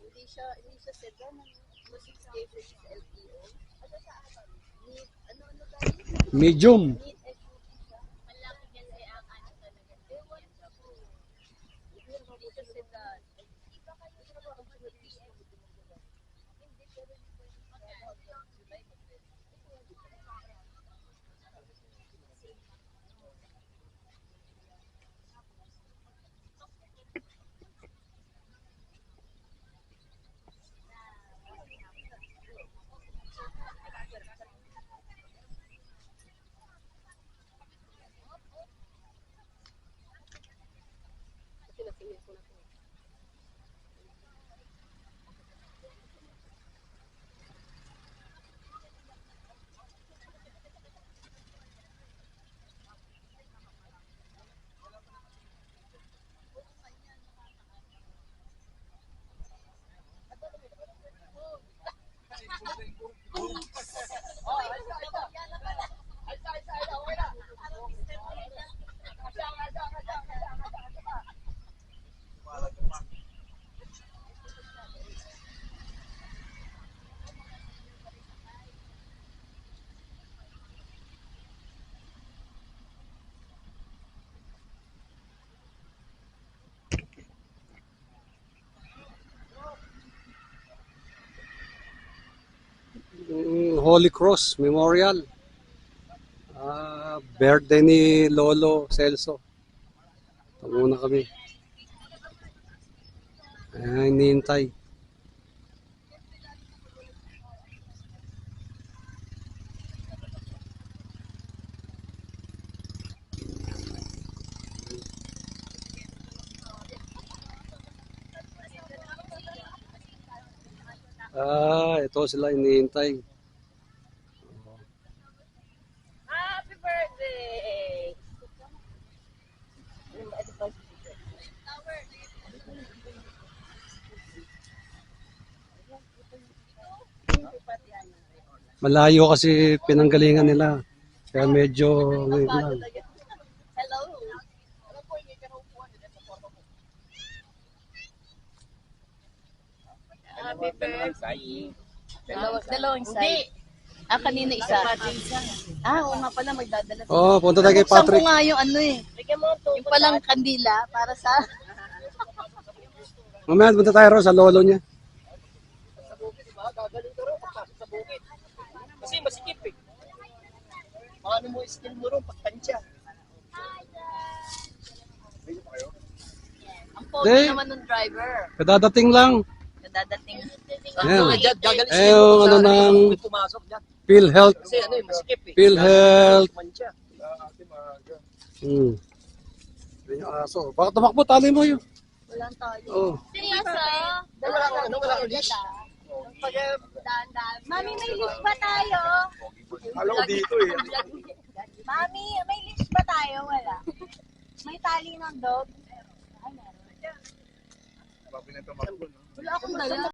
Hindi siya sedan. Mas station sa LTO. Ano sa akin? Ano tayo? Medium. Need SUV siya. Malaki kasi ang ano talaga. Hindi siya sedan. Iba kayo sa mga PTS. Hindi pero Holy Cross Memorial. Birthday ni Lolo Celso. Ito muna kami. Hinihintay. Ito sila hinihintay. Happy birthday! Malayo kasi pinanggalingan nila. Kaya medyo wait lang. Hello. Happy birthday. Dalawang side. Kanina isa. Oo nga pala, magdadala. Punta tayo kay Patrick. Buksan ko nga yung ano eh. Yung palang kandila para sa... Mamaya punta tayo ron sa lolo niya. Kasi masikip eh. Paano mo skill mo rin pagtansya? Ang pogi naman ng driver. Kadadating lang. Nadadating. Ayan. Gagaling Yung ano ng pumasok dyan. PhilHealth. Kasi ano eh, masikip eh. PhilHealth. Tansya. Yung aso. Baka tumakbo, tali mo yun. Walang tayo. Oh. Seryoso? Wala ka, ano, wala ka leash. Pag daan-daan. Mami, may list ba tayo? Alam ko dito eh. Mami, may list ba tayo? Wala. May tali ng dog? Ay, meron. Wala akong dala.